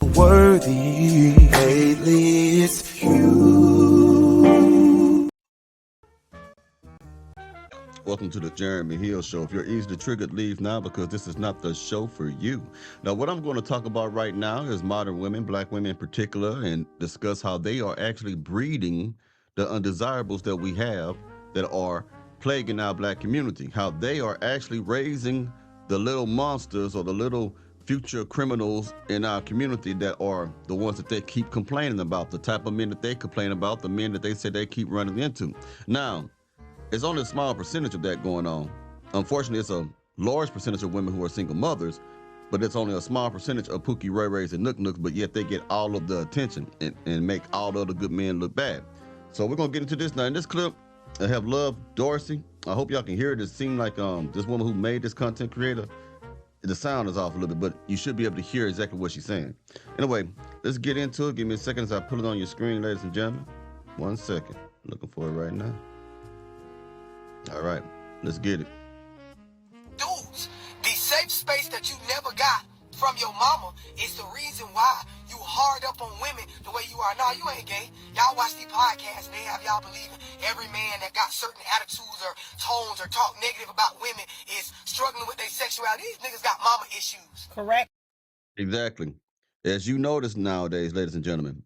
Worthy, lately it's you. Welcome to the Jeremy Hill Show. If you're easily triggered, leave now because this is not the show for you. Now, what I'm going to talk about right now is modern women, black women in particular, and discuss how they are actually breeding the undesirables that we have that are plaguing our black community, how they are actually raising the little monsters or the little future criminals in our community that are the ones that they keep complaining about, the type of men that they complain about, the men that they say they keep running into. Now, it's only a small percentage of that going on. Unfortunately, it's a large percentage of women who are single mothers, but it's only a small percentage of Pookie Ray Rays and Nook Nooks, but yet they get all of the attention and make all the other good men look bad. So we're going to get into this now. In this clip, I have Love Dorsey. I hope y'all can hear it. It seemed like this woman who made this content creator, the sound is off a little bit, but you should be able to hear exactly what she's saying. Anyway, let's get into it. Give me a second as I put it on your screen, ladies and gentlemen. 1 second. Looking for it right now. All right, let's get it. Dudes, the safe space that you never got from your mama is the reason why you hard up on women the way you are. No, you ain't gay. Y'all watch these podcasts, they have y'all believing every man that got certain attitudes or tones or talk negative about women is struggling with their sexuality. These niggas got mama issues. Correct. Exactly. As you notice nowadays, ladies and gentlemen,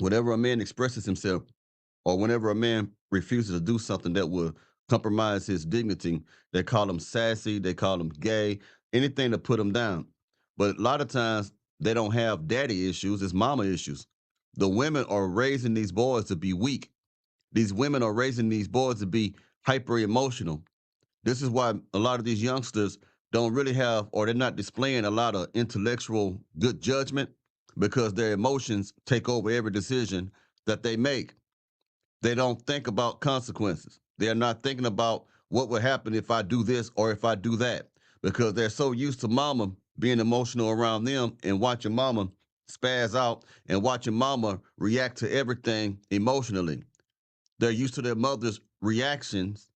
whenever a man expresses himself or whenever a man refuses to do something that will compromise his dignity, they call him sassy, they call him gay, anything to put him down. But a lot of times they don't have daddy issues, it's mama issues. The women are raising these boys to be weak. These women are raising these boys to be hyper emotional. This is why a lot of these youngsters don't really have, or they're not displaying a lot of intellectual good judgment because their emotions take over every decision that they make. They don't think about consequences. They're not thinking about what would happen if I do this or if I do that because they're so used to mama being emotional around them and watching mama spaz out and watching mama react to everything emotionally. They're used to their mother's reactions,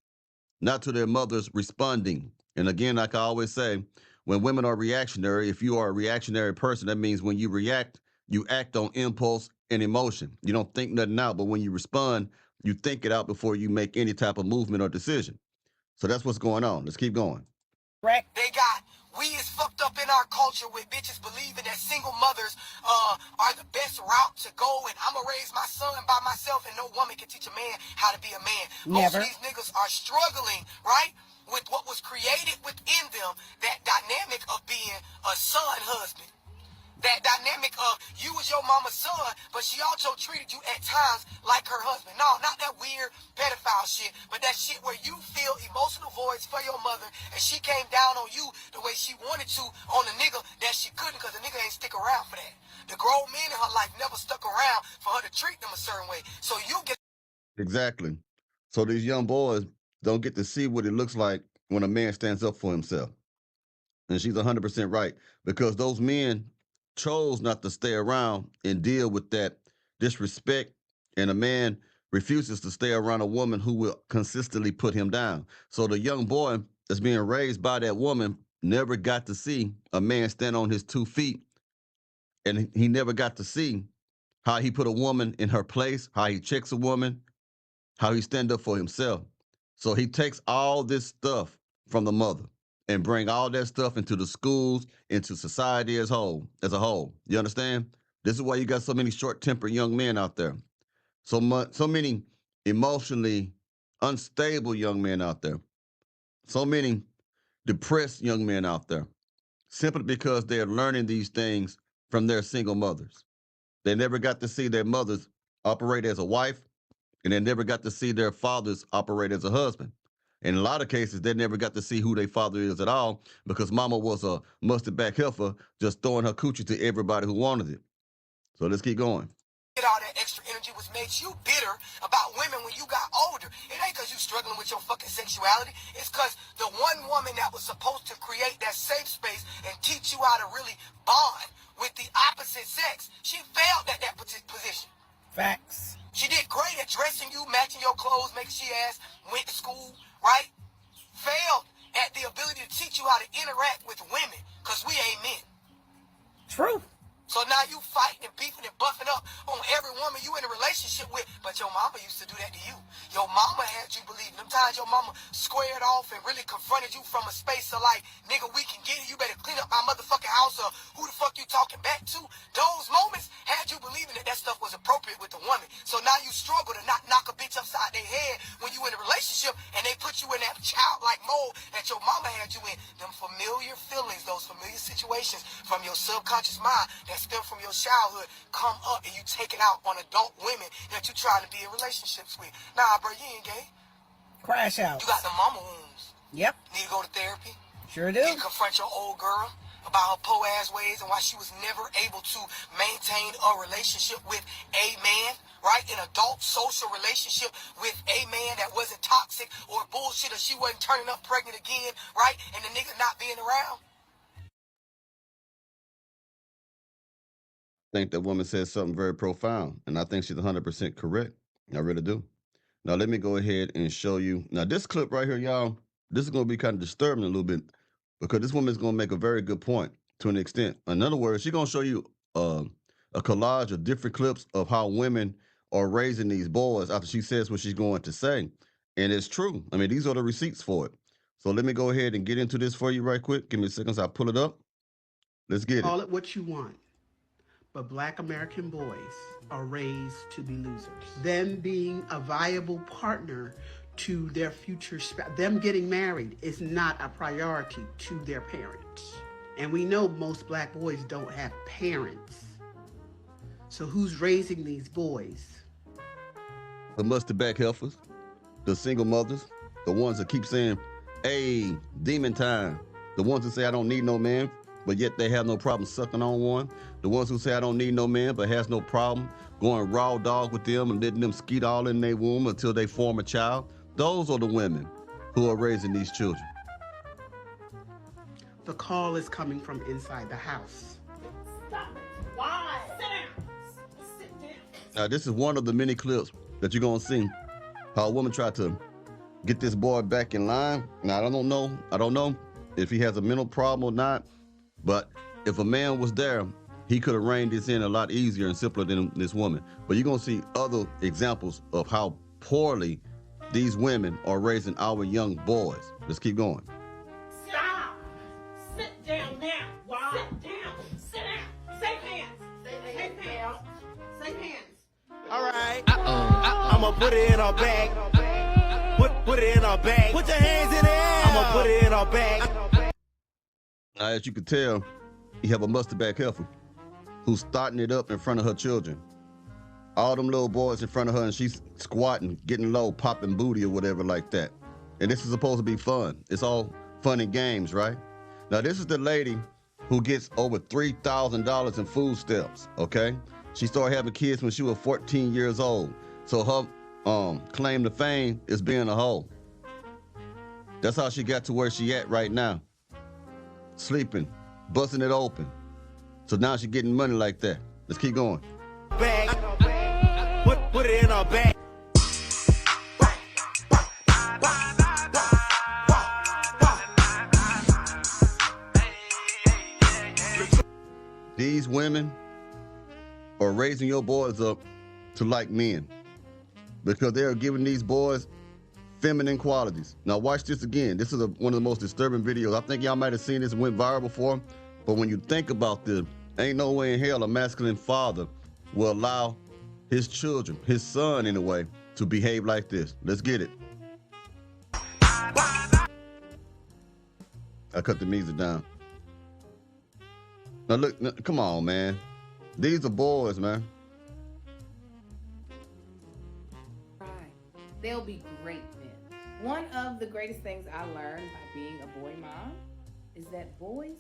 not to their mother's responding. And again, like I always say, when women are reactionary, if you are a reactionary person, that means when you react, you act on impulse and emotion. You don't think nothing out, but when you respond, you think it out before you make any type of movement or decision. So that's what's going on. Let's keep going. Correct. We is fucked up in our culture with bitches believing that single mothers are the best route to go, and I'ma raise my son by myself and no woman can teach a man how to be a man. Most Never. of these niggas are struggling, right, with what was created within them, that dynamic of being a son husband. That dynamic of you was your mama's son, but she also treated you at times like her husband. No, not that weird pedophile shit, but that shit where you feel emotional voids for your mother, and she came down on you the way she wanted to on a nigga that she couldn't, because the nigga ain't stick around for that. The grown men in her life never stuck around for her to treat them a certain way. So you get Exactly. So these young boys don't get to see what it looks like when a man stands up for himself. And she's 100% right because those men chose not to stay around and deal with that disrespect. And a man refuses to stay around a woman who will consistently put him down. So the young boy that's being raised by that woman never got to see a man stand on his 2 feet. And he never got to see how he put a woman in her place, how he checks a woman, how he stand up for himself. So he takes all this stuff from the mother and bring all that stuff into the schools, into society as a whole. You understand? This is why you got so many short-tempered young men out there. So many emotionally unstable young men out there. So many depressed young men out there. Simply because they're learning these things from their single mothers. They never got to see their mothers operate as a wife, and they never got to see their fathers operate as a husband. In a lot of cases, they never got to see who their father is at all because mama was a mustard back heifer just throwing her coochie to everybody who wanted it. So let's keep going. all that extra energy, which makes you bitter about women when you got older. It ain't because you struggling with your fucking sexuality. It's because the one woman that was supposed to create that safe space and teach you how to really bond with the opposite sex, she failed at that position. Facts. She did great at dressing you, matching your clothes, making she ass, went to school, right? Failed at the ability to teach you how to interact with women, because we ain't men. True. So now you you fighting and beefing and buffing up on every woman you in a relationship with, but your mama used to do that to you. Your mama had you believing. Them times your mama squared off and really confronted you from a space of like, nigga, we can get it. You better clean up my motherfucking house, or who the fuck you talking back to? Those moments had you believing that that stuff was appropriate with the woman. So now you struggle to not knock a bitch upside their head when you in a relationship and they put you in that childlike mode that your mama had you in. Them familiar feelings, those familiar situations from your subconscious mind that stem from your childhood come up and you take it out on adult women that you trying to be in relationships with. Nah, bro, you ain't gay. Crash out. You got the mama wounds. Yep. Need to go to therapy. Sure do. You confront your old girl about her po-ass ways and why she was never able to maintain a relationship with a man, right? An adult social relationship with a man that wasn't toxic or bullshit, or she wasn't turning up pregnant again, right? And the nigga not being around. I think that woman said something very profound, and I think she's 100% correct. I really do. Now, let me go ahead and show you. Now, this clip right here, y'all, this is going to be kind of disturbing a little bit because this woman is going to make a very good point to an extent. In other words, she's going to show you a collage of different clips of how women are raising these boys after she says what she's going to say. And it's true. I mean, these are the receipts for it. So let me go ahead and get into this for you right quick. Give me a second as I pull it up. Let's get it. Call it what you want, but Black American boys are raised to be losers. Them being a viable partner to their future spouse, them getting married is not a priority to their parents. And we know most black boys don't have parents. So who's raising these boys? The mustard back heifers, the single mothers, the ones that keep saying, hey, demon time. The ones who say, I don't need no man, but yet they have no problem sucking on one. The ones who say, I don't need no man, but has no problem going raw dog with them and letting them skeet all in their womb until they form a child. Those are the women who are raising these children. The call is coming from inside the house. Stop it. Why? Sit down. Sit down. Now, this is one of the many clips that you're going to see how a woman tried to get this boy back in line. Now, I don't know if he has a mental problem or not, but if a man was there, he could have reined this in a lot easier and simpler than this woman. But you're going to see other examples of how poorly these women are raising our young boys. Let's keep going. Stop. Sit down now. Why? Sit down. Sit down. Say hands. Say hands. Say hands. All right. I'ma put it in our bag. Put it in our bag. Put your hands in the air. I'ma put it in our bag. Now, as you can tell, you have a mustard back heifer who's starting it up in front of her children. All them little boys in front of her, and she's squatting, getting low, popping booty or whatever like that. And this is supposed to be fun. It's all fun and games, right? Now, this is the lady who gets over $3,000 in food stamps, okay? She started having kids when she was 14 years old. So her claim to fame is being a hoe. That's how she got to where she at right now. Sleeping, busting it open. So now she's getting money like that. Let's keep going. Bag. Put it in our bag. These women are raising your boys up to like men because they are giving these boys feminine qualities. Now watch this again. This is one of the most disturbing videos. I think y'all might have seen this, went viral before, but when you think about this, ain't no way in hell a masculine father will allow his children, his son in a way, to behave like this. Let's get it. I cut the music down. Now look, come on, man. These are boys, man. Right. They'll be great men. One of the greatest things I learned by being a boy mom is that boys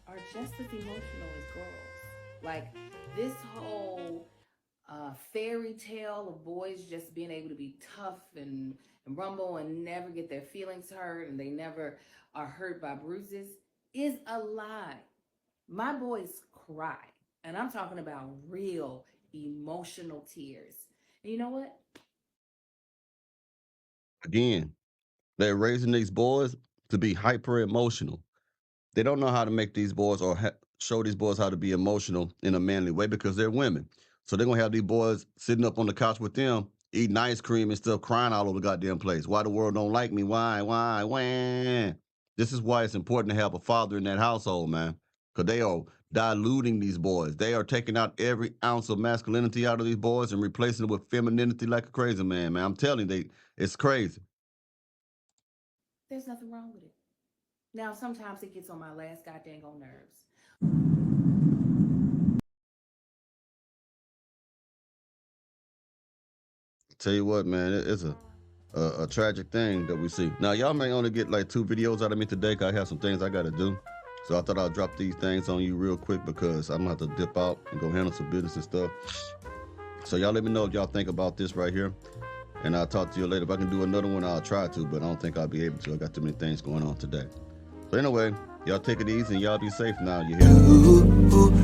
are just as emotional as girls. Like this whole fairy tale of boys just being able to be tough and rumble and never get their feelings hurt and they never are hurt by bruises is a lie. My boys cry, and I'm talking about real emotional tears. And you know what? Again, they're raising these boys to be hyper emotional. They don't know how to make these boys or show these boys how to be emotional in a manly way because they're women. So they're gonna have these boys sitting up on the couch with them, eating ice cream and stuff, crying all over the goddamn place. Why the world don't like me? Why? This is why it's important to have a father in that household, man. Because they are diluting these boys. They are taking out every ounce of masculinity out of these boys and replacing it with femininity like a crazy man, man. I'm telling you, it's crazy. There's nothing wrong with it. Now, sometimes it gets on my last goddamn nerves. Tell you what, man, it's a tragic thing that we see. Now, y'all may only get like 2 videos out of me today because I have some things I got to do. So I thought I'd drop these things on you real quick because I'm going to have to dip out and go handle some business and stuff. So y'all let me know if y'all think about this right here. And I'll talk to you later. If I can do another one, I'll try to, but I don't think I'll be able to. I got too many things going on today. So anyway, y'all take it easy and y'all be safe now. You hear me?